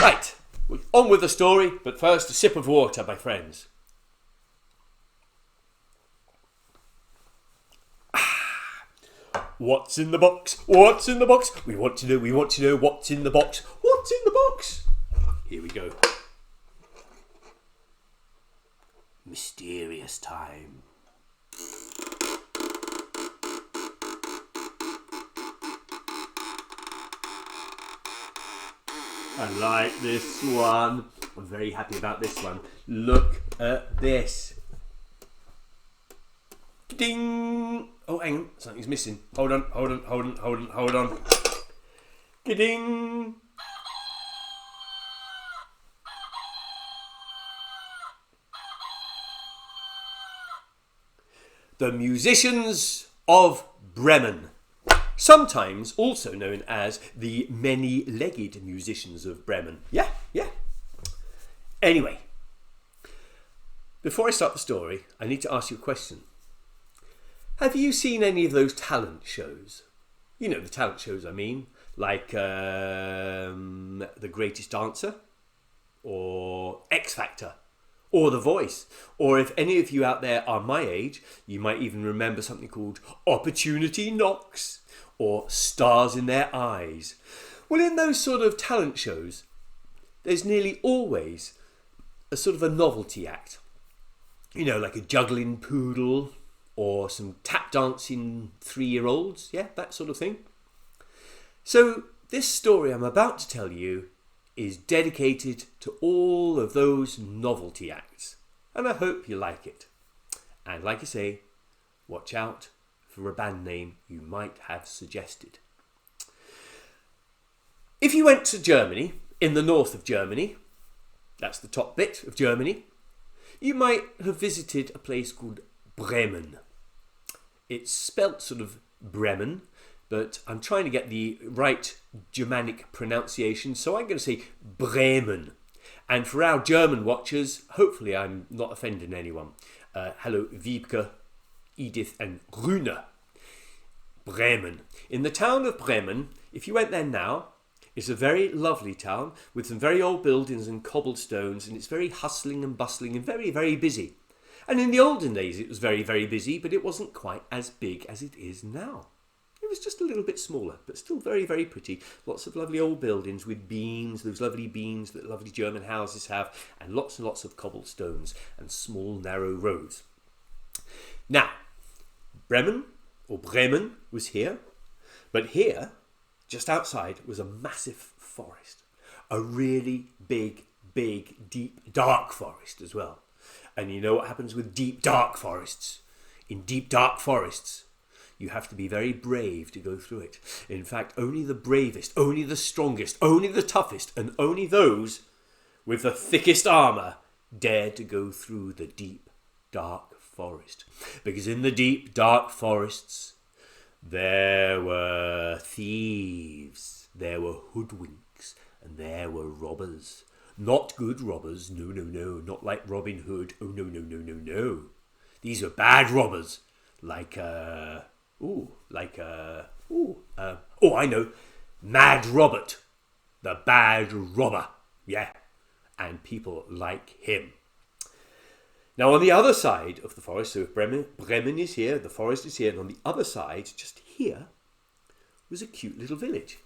Right, on with the story, but first a sip of water, my friends. What's in the box? What's in the box? We want to know what's in the box. What's in the box? Here we go. Mysterious time. I like this one. I'm very happy about this one. Look at this. Ding! Oh, hang on. Something's missing. Hold on. Ding! The Musicians of Bremen. Sometimes also known as the many-legged Musicians of Bremen. Yeah. Anyway, before I start the story, I need to ask you a question. Have you seen any of those talent shows? You know the talent shows I mean, like The Greatest Dancer, or X Factor, or The Voice. Or if any of you out there are my age, you might even remember something called Opportunity Knocks, or Stars in Their Eyes. Well, in those sort of talent shows, there's nearly always a sort of a novelty act. You know, like a juggling poodle, or some tap dancing 3-year-olds, yeah, that sort of thing. So this story I'm about to tell you is dedicated to all of those novelty acts, and I hope you like it. And like I say, watch out for a band name you might have suggested. If you went to Germany, in the north of Germany, that's the top bit of Germany, you might have visited a place called Bremen. It's spelt sort of Bremen, but I'm trying to get the right Germanic pronunciation, so I'm going to say Bremen. And for our German watchers, hopefully I'm not offending anyone. Hello, Wiebke, Edith and Rune. Bremen. In the town of Bremen, if you went there now, it's a very lovely town with some very old buildings and cobblestones, and it's very hustling and bustling and very, very busy. And in the olden days it was very, very busy, but it wasn't quite as big as it is now. It was just a little bit smaller, but still very, very pretty. Lots of lovely old buildings with beams, those lovely beams that lovely German houses have, and lots of cobblestones and small, narrow roads. Now, Bremen was here, but here, just outside, was a massive forest. A really big, deep, dark forest as well. And you know what happens with deep, dark forests? In deep, dark forests, you have to be very brave to go through it. In fact, only the bravest, only the strongest, only the toughest, and only those with the thickest armour dare to go through the deep, dark forest. Because in the deep, dark forests, there were thieves, there were hoodwinks, and there were robbers. Not good robbers, no, not like Robin Hood, oh no. These were bad robbers, I know, Mad Robert, the bad robber, yeah, and people like him. Now on the other side of the forest, so if Bremen is here, the forest is here, and on the other side, just here, was a cute little village.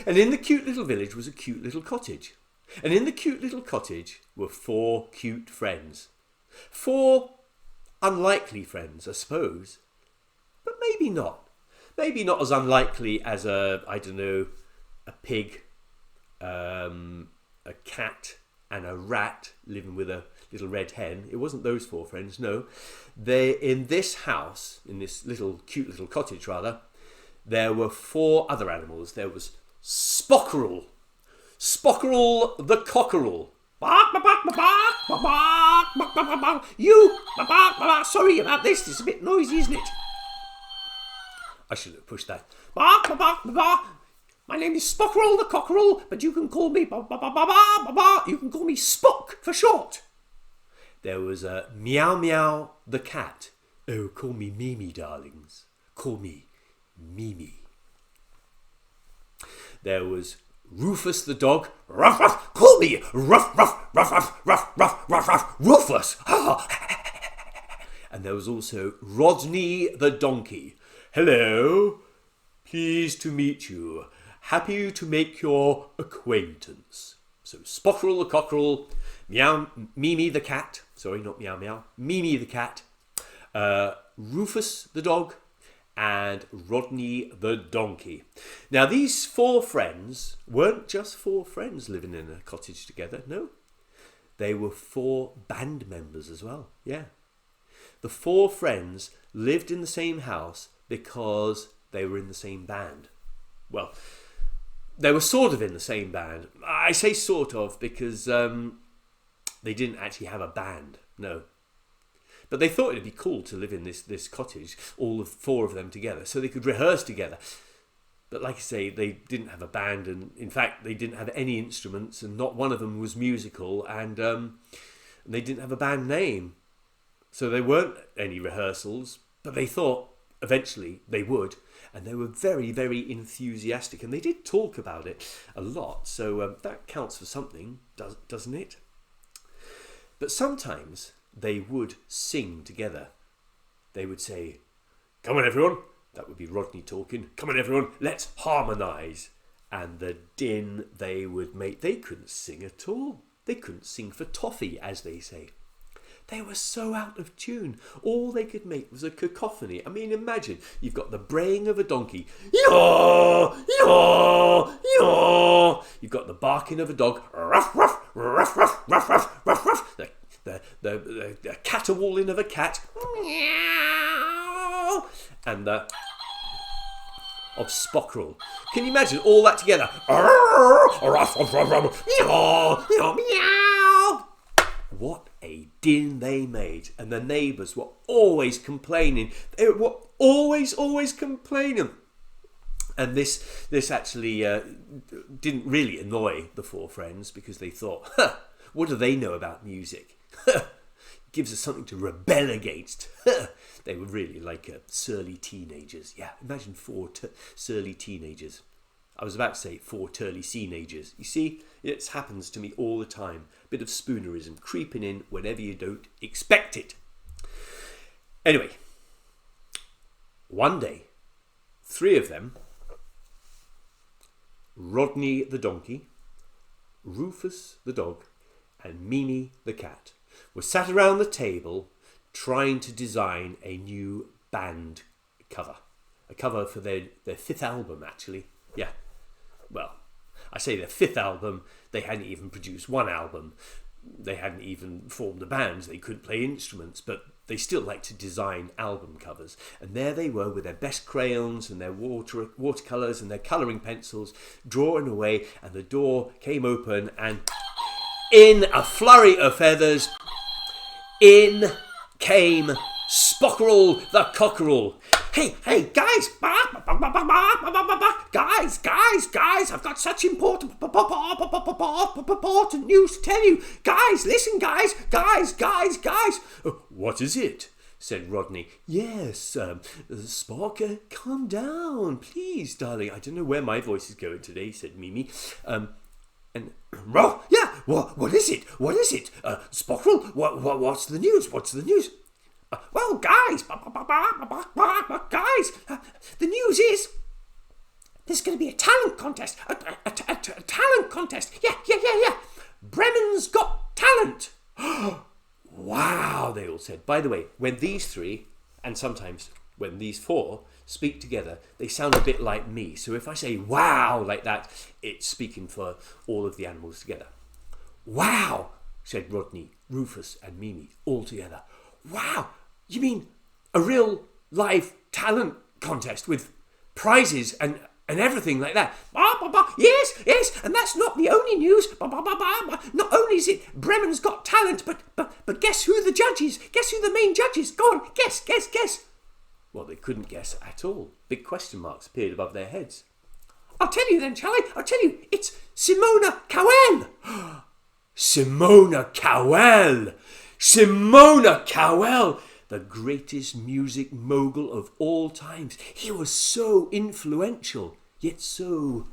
And in the cute little village was a cute little cottage. And in the cute little cottage were 4 cute friends. 4 unlikely friends, I suppose. But maybe not. Maybe not as unlikely as a pig, a cat and a rat living with a little red hen. It wasn't those 4 friends, no. In this house, in this cute little cottage rather, there were 4 other animals. There was Spockerel the cockerel. You! Sorry about this, it's a bit noisy, isn't it? I should have pushed that. My name is Spockerel the cockerel, but you can call me you can call me Spock for short. There was a Meow Meow the cat. Oh, call me Mimi, darlings. Call me Mimi. There was Rufus the dog. Ruff, ruff, call me Ruff, ruff, ruff, ruff, ruff, ruff, ruff, ruff, Rufus. And there was also Rodney the donkey. Hello, pleased to meet you. Happy to make your acquaintance. So Spockerel the cockerel, Meow, Mimi the cat. Sorry, not meow meow. Mimi the cat. Rufus the dog, and Rodney the donkey. Now, these 4 friends weren't just 4 friends living in a cottage together. No, they were 4 band members as well. Yeah. The 4 friends lived in the same house because they were in the same band. Well, they were sort of in the same band. I say sort of because they didn't actually have a band. No. But they thought it'd be cool to live in this cottage, all of 4 of them together, so they could rehearse together. But like I say, they didn't have a band, and in fact, they didn't have any instruments, and not one of them was musical, and they didn't have a band name. So there weren't any rehearsals, but they thought eventually they would, and they were very, very enthusiastic, and they did talk about it a lot, so that counts for something, doesn't it? But sometimes they would sing together. They would say, "Come on, everyone." That would be Rodney talking. "Come on, everyone, let's harmonise." And the din they would make. They couldn't sing at all. They couldn't sing for toffee, as they say. They were so out of tune. All they could make was a cacophony. I mean, imagine, you've got the braying of a donkey. Yaw, yaw, yaw. You've got the barking of a dog. Ruff, ruff, ruff, ruff, ruff, ruff, ruff, ruff. The caterwauling of a cat. Meow. And the of Spockerel. Can you imagine all that together? What a din they made. And the neighbours were always complaining. They were always complaining. And this actually didn't really annoy the 4 friends, because they thought, what do they know about music? Gives us something to rebel against. They were really like surly teenagers. Yeah, imagine 4 surly teenagers. I was about to say 4 turly teenagers. You see, it happens to me all the time. Bit of spoonerism creeping in whenever you don't expect it. Anyway, one day, 3 of them, Rodney the donkey, Rufus the dog, and Mimi the cat, were sat around the table trying to design a new band cover. A cover for their 5th album, actually. Yeah. Well, I say their 5th album. They hadn't even produced 1 album. They hadn't even formed a band. They couldn't play instruments, but they still liked to design album covers. And there they were with their best crayons and their watercolours and their colouring pencils, drawing away, and the door came open, and in a flurry of feathers, in came Spockerel the cockerel. Hey, guys! Guys! I've got such important news to tell you. Guys, listen, guys! What is it? Said Rodney. Yes, Spock, calm down, please, darling. I don't know where my voice is going today, said Mimi. What is it? Spockerel, what's the news? Well, guys, the news is there's going to be a talent contest. A talent contest. Yeah. Bremen's Got Talent. Wow, they all said. By the way, when these 3, and sometimes when these 4 speak together, they sound a bit like me. So if I say wow like that, it's speaking for all of the animals together. Wow, said Rodney, Rufus, and Mimi all together. Wow, you mean a real live talent contest with prizes and everything like that? Yes, and that's not the only news. Not only is it Bremen's Got Talent, but guess who the judges? Guess who the main judges? Go on, guess. Well, they couldn't guess at all. Big question marks appeared above their heads. I'll tell you then, shall I? I'll tell you. It's Simona Cowell. Simona Cowell, the greatest music mogul of all times. He was so influential, yet so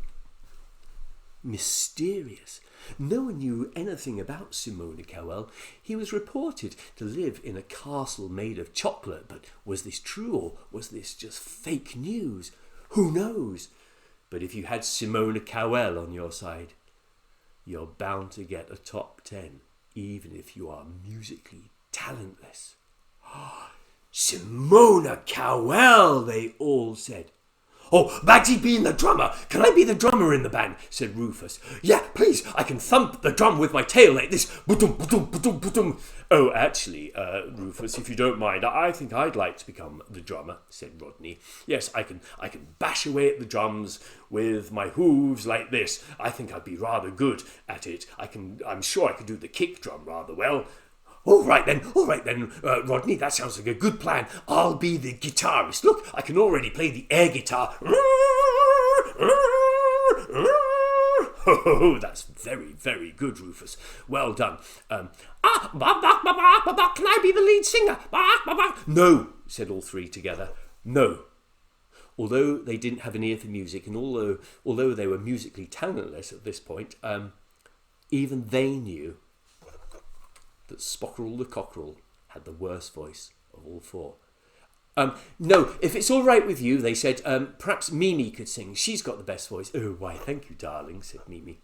mysterious. No one knew anything about Simona Cowell. He was reported to live in a castle made of chocolate, but was this true or was this just fake news? Who knows? But if you had Simona Cowell on your side, you're bound to get a top 10, even if you are musically talentless. Simona Cowell, they all said. Oh, Bagsy being the drummer. Can I be the drummer in the band? Said Rufus. Yeah, please. I can thump the drum with my tail like this. Ba-dum, ba-dum, ba-dum, ba-dum. Oh, actually, Rufus, if you don't mind, I think I'd like to become the drummer, said Rodney. Yes, I can bash away at the drums with my hooves like this. I think I'd be rather good at it. I'm sure I could do the kick drum rather well. All right then, Rodney, that sounds like a good plan. I'll be the guitarist. Look, I can already play the air guitar. Oh, that's very, very good, Rufus. Well done. Can I be the lead singer? No, said all three together. No. Although they didn't have an ear for music, and although they were musically talentless at this point, even they knew that Spockerel the Cockerel had the worst voice of all four. No, if it's all right with you, they said, perhaps Mimi could sing. She's got the best voice. Oh, why, thank you, darling, said Mimi.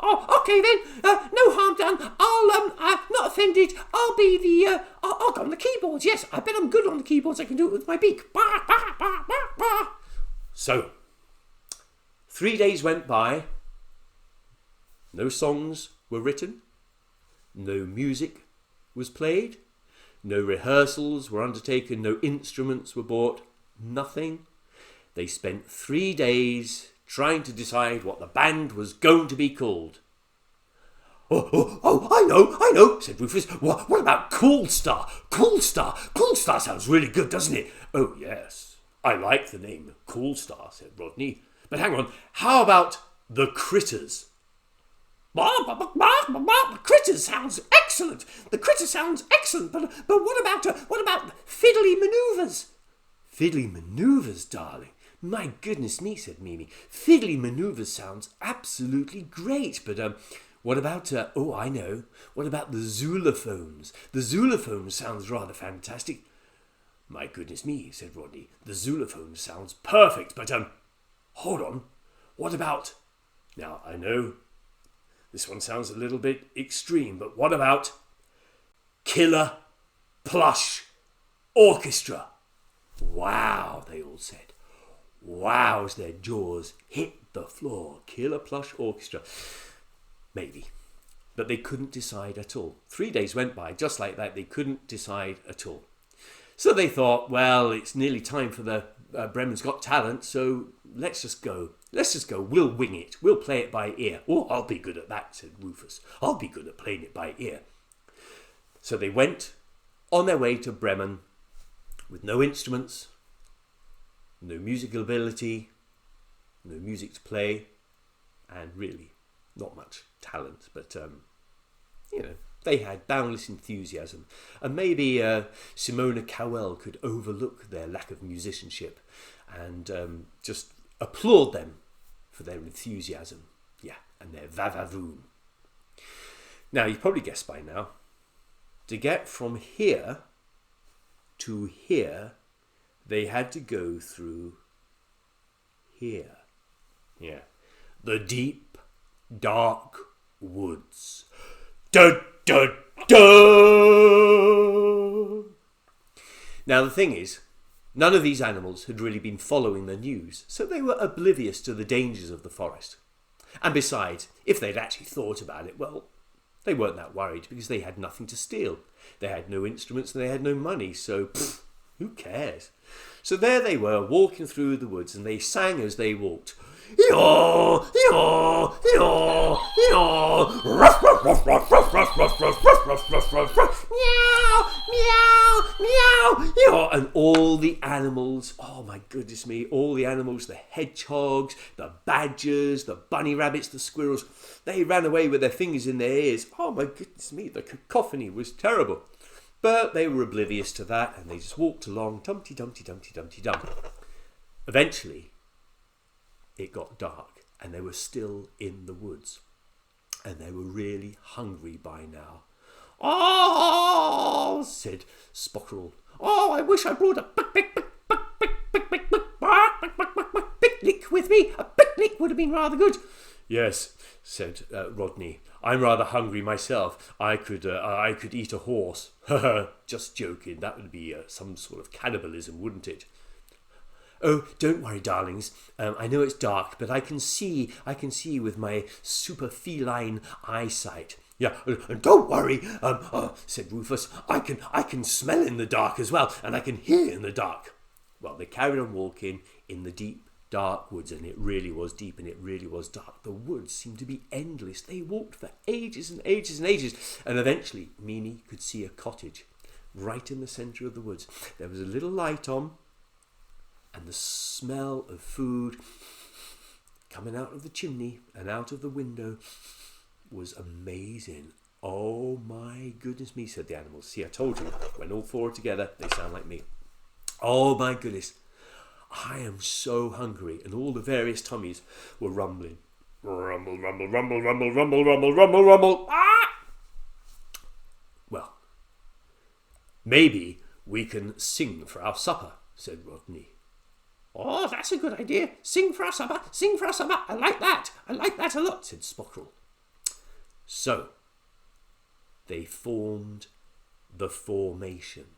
Oh, okay then. No harm done. I'm not offended. I'll be the, I'll go on the keyboards. Yes, I bet I'm good on the keyboards. I can do it with my beak. Bah, bah, bah, bah, bah. So, 3 days went by. No songs were written. No music was played. No rehearsals were undertaken. No instruments were bought. Nothing. They spent 3 days trying to decide what the band was going to be called. Oh, I know, said Rufus. What about Cool Star? Cool Star sounds really good, doesn't it? Oh, yes, I like the name Cool Star, said Rodney. But hang on, how about the Critters? Critters sounds excellent. The Critters sounds excellent. But what about Fiddly Manoeuvres? Fiddly Manoeuvres, darling. My goodness me, said Mimi. Fiddly Manoeuvres sounds absolutely great. But what about I know. What about the Zulophones? The Zulophones sounds rather fantastic. My goodness me, said Rodney. The Zulophones sounds perfect. But hold on. What about? Now I know. This one sounds a little bit extreme, but what about Killer Plush Orchestra? Wow, they all said. Wow, as their jaws hit the floor. Killer Plush Orchestra. Maybe. But they couldn't decide at all. 3 days went by, just like that, they couldn't decide at all. So they thought, well, it's nearly time for the Bremen's Got Talent, so let's just go. We'll wing it. We'll play it by ear. Oh, I'll be good at that, said Rufus. I'll be good at playing it by ear. So they went on their way to Bremen with no instruments, no musical ability, no music to play, and really not much talent. But, they had boundless enthusiasm. And maybe Simona Cowell could overlook their lack of musicianship and just applaud them for their enthusiasm, and their va-va-voom. Now, you've probably guessed by now, to get from here to here, they had to go through here. Yeah. The deep, dark woods. Da, da, da! Now, the thing is, none of these animals had really been following the news, so they were oblivious to the dangers of the forest. And besides, if they'd actually thought about it, well, they weren't that worried because they had nothing to steal. They had no instruments and they had no money, so who cares? So there they were, walking through the woods, and they sang as they walked. Yaw, yaw, yaw, yaw, ruff, ruff, ruff, ruff, ruff, ruff, ruff, ruff, ruff, ruff, ruff, ruff, ruff, meow, meow, meow, yaw, and all the animals, oh my goodness me, all the animals, the hedgehogs, the badgers, the bunny rabbits, the squirrels, they ran away with their fingers in their ears. Oh my goodness me, the cacophony was terrible. But they were oblivious to that, and they just walked along, dumpty, dumpty, dumpty, dumpty, dump. Eventually, it got dark, and they were still in the woods. And they were really hungry by now. "Oh," said Spockerel. "Oh, I wish I brought a picnic with me. A picnic would have been rather good." "Yes," said Rodney. "I'm rather hungry myself. I could eat a horse." "Just joking. That would be some sort of cannibalism, wouldn't it?" "Oh, don't worry, darlings. I know it's dark, but I can see with my super feline eyesight." "Yeah, and don't worry," said Rufus. I can smell in the dark as well, and I can hear in the dark." Well, they carried on walking in the deep, dark woods, and it really was deep and it really was dark. The woods seemed to be endless. They walked for ages and ages and ages, and eventually Mimi could see a cottage right in the centre of the woods. There was a little light on, and the smell of food coming out of the chimney and out of the window was amazing. "Oh my goodness me," said the animals. See, I told you, when all four are together, they sound like me. "Oh my goodness, I am so hungry," and all the various tummies were rumbling. Rumble, rumble, rumble, rumble, rumble, rumble, rumble, rumble. Ah! "Well, maybe we can sing for our supper," said Rodney. "Oh, that's a good idea. Sing for our supper, sing for our supper. I like that a lot," said Spockerel. So, they formed the formation.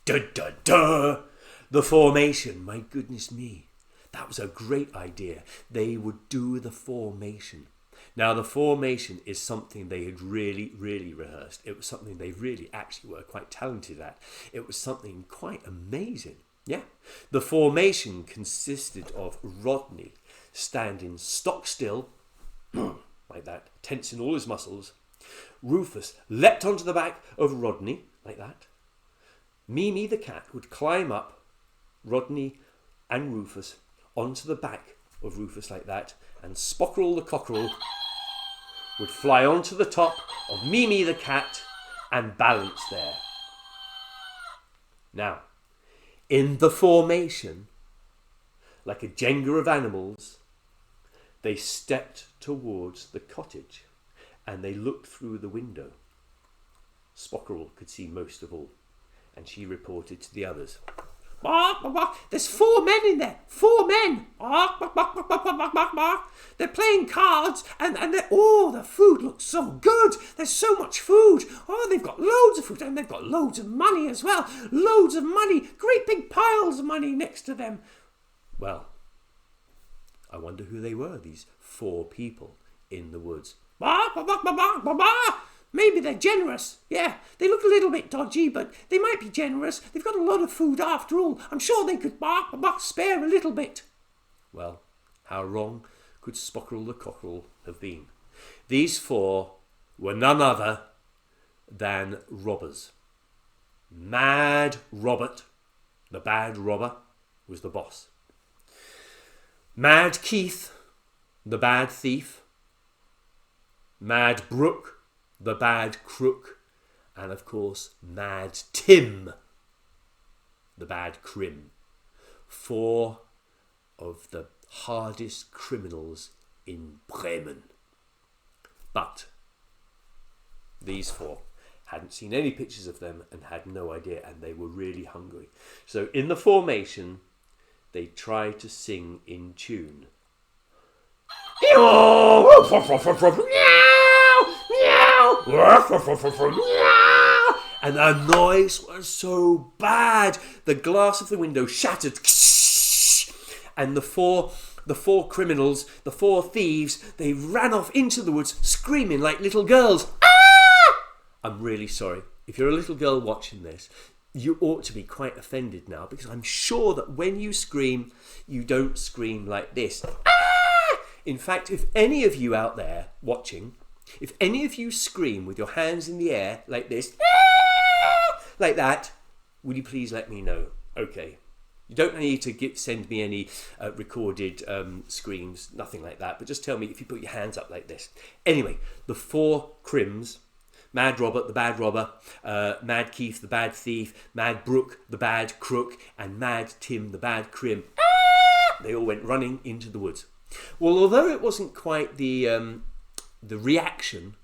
Da-da-da! The formation, my goodness me. That was a great idea. They would do the formation. Now, the formation is something they had really, really rehearsed. It was something they really actually were quite talented at. It was something quite amazing. Yeah? The formation consisted of Rodney standing stock still, like that, tensing all his muscles. Rufus leapt onto the back of Rodney, like that. Mimi the cat would climb up Rodney and Rufus onto the back of Rufus like that, and Spockerel the cockerel would fly onto the top of Mimi the cat and balance there. Now, in the formation, like a Jenga of animals, they stepped towards the cottage and they looked through the window. Spockerel could see most of all, and she reported to the others. "There's 4 men in there, 4 men. They're playing cards and the food looks so good. There's so much food. Oh, they've got loads of food and they've got loads of money as well. Loads of money, great big piles of money next to them." Well, I wonder who they were, these 4 people in the woods. "Maybe they're generous. Yeah, they look a little bit dodgy, but they might be generous. They've got a lot of food after all. I'm sure they could spare a little bit." Well, how wrong could Spockerel the cockerel have been? These 4 were none other than robbers. Mad Robert, the bad robber, was the boss. Mad Keith, the bad thief. Mad Brooke, the bad crook, and of course Mad Tim, the bad crim. 4 of the hardest criminals in Bremen. But these 4 hadn't seen any pictures of them and had no idea, and they were really hungry. So in the formation, they tried to sing in tune. And the noise was so bad, the glass of the window shattered, and the four criminals, the 4 thieves, they ran off into the woods screaming like little girls. Ah! I'm really sorry. If you're a little girl watching this, you ought to be quite offended now, because I'm sure that when you scream, you don't scream like this. Ah! In fact, if any of you out there watching, if any of you scream with your hands in the air like this, like that, will you please let me know? Okay. You don't need to send me any recorded screams, nothing like that, but just tell me if you put your hands up like this. Anyway, the 4 crims, Mad Robert, the bad robber, Mad Keith, the bad thief, Mad Brooke, the bad crook, and Mad Tim, the bad crim, they all went running into the woods. Well, although it wasn't quite the reaction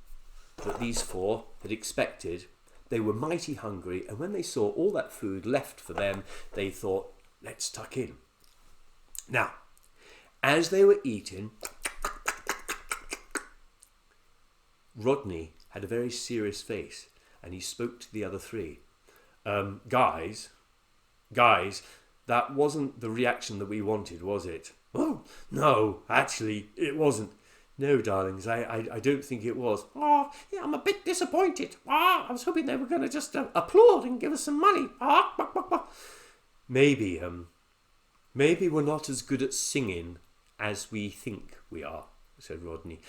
that these four had expected, they were mighty hungry, and when they saw all that food left for them, they thought, let's tuck in. Now, as they were eating, Rodney had a very serious face, and he spoke to the other three. Guys, that wasn't the reaction that we wanted, was it? Oh, no, actually, it wasn't. No, darlings, I don't think it was. Oh, yeah, I'm a bit disappointed. I was hoping they were going to just applaud and give us some money. Maybe we're not as good at singing as we think we are, said Rodney.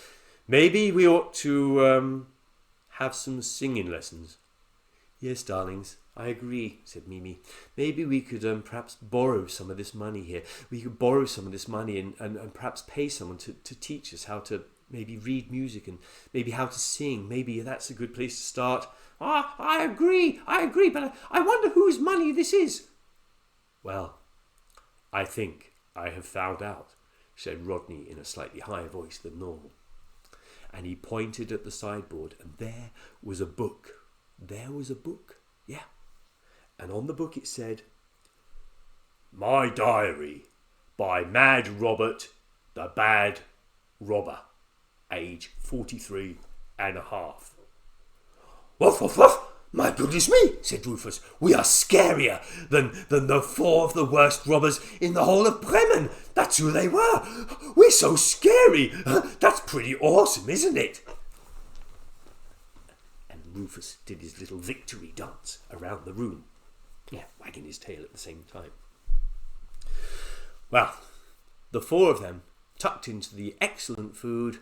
Maybe we ought to have some singing lessons. Yes, darlings, I agree, said Mimi. Maybe we could perhaps borrow some of this money here. We could borrow some of this money and perhaps pay someone to teach us how to maybe read music and maybe how to sing. Maybe that's a good place to start. I agree, but I wonder whose money this is. Well, I think I have found out, said Rodney in a slightly higher voice than normal. And he pointed at the sideboard, and there was a book. Yeah. And on the book it said, My Diary by Mad Robert the Bad Robber, age 43 and a half. Woof, woof, woof. My goodness me, said Rufus. We are scarier than the four of the worst robbers in the whole of Bremen. That's who they were. We're so scary. That's pretty awesome, isn't it? And Rufus did his little victory dance around the room, wagging his tail at the same time. Well, the four of them tucked into the excellent food.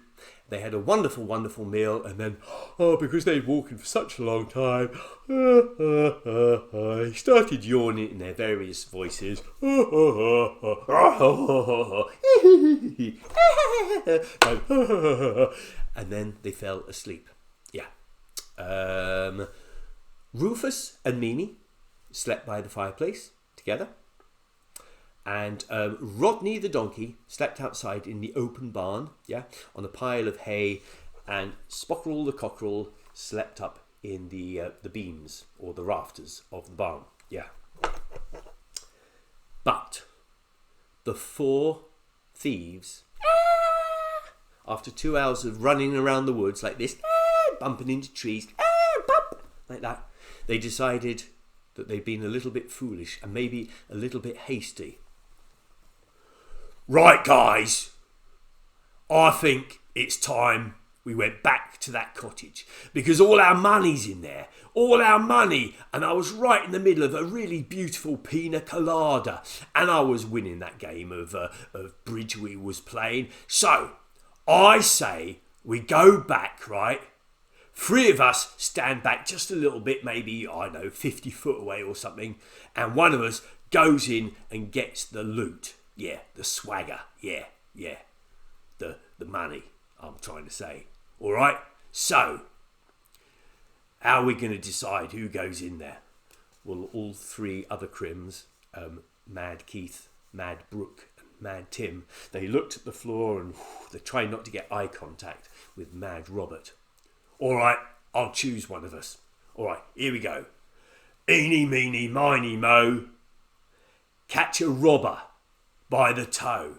They had a wonderful, wonderful meal, and then, because they'd walking for such a long time, they started yawning in their various voices. And then they fell asleep. Rufus and Mimi slept by the fireplace together. And Rodney the donkey slept outside in the open barn, on a pile of hay, and Spockerel the cockerel slept up in the beams or the rafters of the barn, But the four thieves, after 2 hours of running around the woods like this, bumping into trees, bump, like that, they decided that they'd been a little bit foolish and maybe a little bit hasty. Right, guys, I think it's time we went back to that cottage because all our money's in there, all our money, and I was right in the middle of a really beautiful pina colada, and I was winning that game of bridge we was playing. So I say we go back, right? 3 of us stand back just a little bit, maybe, 50 foot away or something, and one of us goes in and gets the loot. The swagger, the money, I'm trying to say. All right, so how are we going to decide who goes in there? Well, all 3 other Crims, Mad Keith, Mad Brooke, and Mad Tim, they looked at the floor and they tried not to get eye contact with Mad Robert. All right, I'll choose one of us. All right, here we go. Eeny, meeny, miny, mo. Catch a robber by the toe.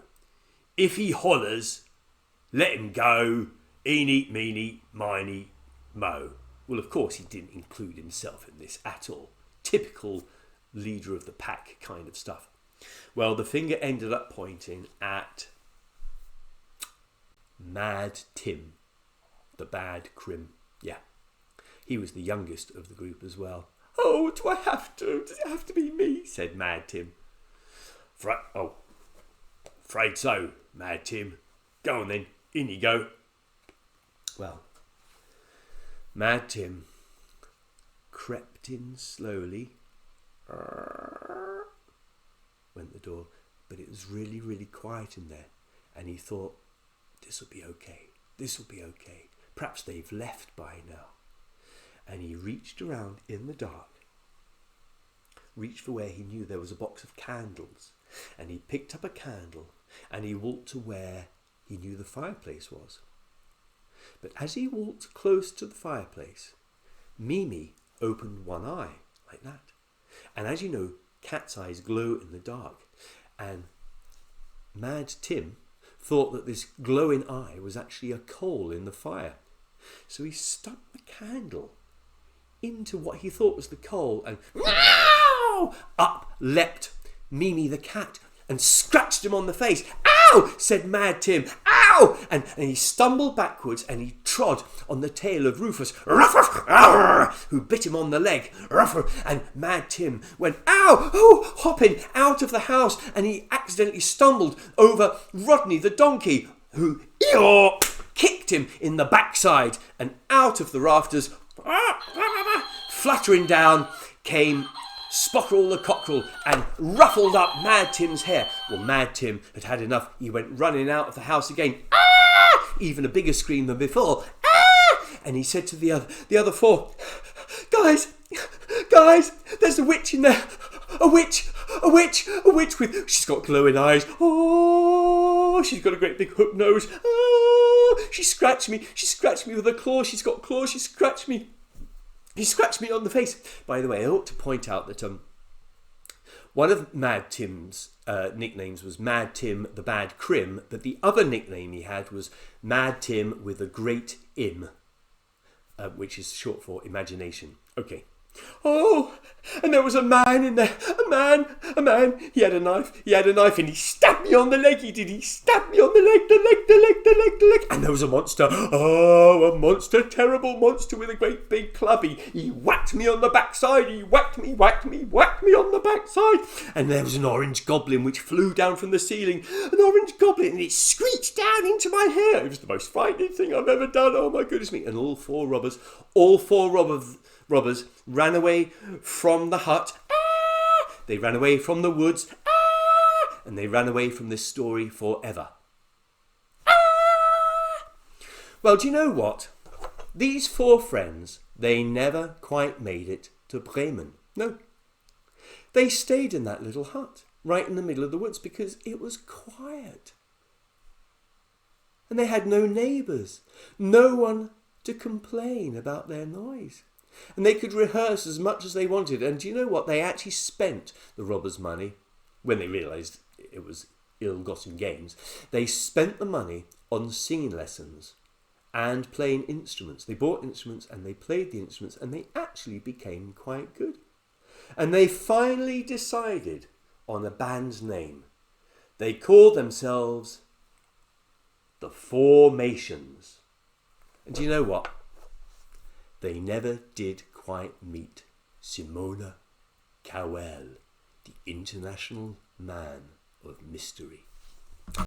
If he hollers, let him go. Eeny, meeny, miny, mo. Well, of course, he didn't include himself in this at all. Typical leader of the pack kind of stuff. Well, the finger ended up pointing at Mad Tim, the bad Crim. He was the youngest of the group as well. Oh, do I have to? Does it have to be me? Said Mad Tim. Afraid so, Mad Tim. Go on then, in you go. Well, Mad Tim crept in slowly. Went the door, but it was really, really quiet in there. And he thought, this'll be okay. Perhaps they've left by now. And he reached around in the dark, reached for where he knew there was a box of candles, and he picked up a candle and he walked to where he knew the fireplace was. But as he walked close to the fireplace, Mimi opened one eye, like that. And as you know, cat's eyes glow in the dark. And Mad Tim thought that this glowing eye was actually a coal in the fire. So he stuck the candle into what he thought was the coal, and up leapt Mimi the cat and scratched him on the face. "Ow!" said Mad Tim. "Ow!" And he stumbled backwards and he trod on the tail of Rufus, who bit him on the leg. And Mad Tim went, "Ow!" Hopping out of the house, and he accidentally stumbled over Rodney the donkey, who kicked him in the backside, and out of the rafters, fluttering down, came Spockerel the cockerel and ruffled up Mad Tim's hair. Well, Mad Tim had had enough. He went running out of the house again, even a bigger scream than before. And he said to the other four, guys, there's a witch in there. A witch with, she's got glowing eyes. Oh, she's got a great big hook nose. Oh, she scratched me with her claw. She's got claws. She scratched me. He scratched me on the face. By the way, I ought to point out that one of Mad Tim's nicknames was Mad Tim the Bad Crim, but the other nickname he had was Mad Tim with a Great Im, which is short for imagination. Okay. Oh, and there was a man in there. A man. He had a knife, and he stabbed me on the leg. He stabbed me on the leg. And there was a monster. Oh, a monster, terrible monster with a great big club. He whacked me on the backside. He whacked me on the backside. And there was an orange goblin which flew down from the ceiling. An orange goblin, and it screeched down into my hair. It was the most frightening thing I've ever done. Oh my goodness me. And all four robbers ran away from the hut. They ran away from the woods. And they ran away from this story forever. Well, do you know what? These four friends, they never quite made it to Bremen. No. They stayed in that little hut, right in the middle of the woods, because it was quiet. And they had no neighbours, no one to complain about their noise. And they could rehearse as much as they wanted. And do you know what? They actually spent the robbers' money, when they realised it was ill-gotten gains. They spent the money on singing lessons and playing instruments. They bought instruments and they played the instruments, and they actually became quite good. And they finally decided on a band's name. They called themselves the Formations. And do you know what? They never did quite meet Simona Cowell, the international man of mystery.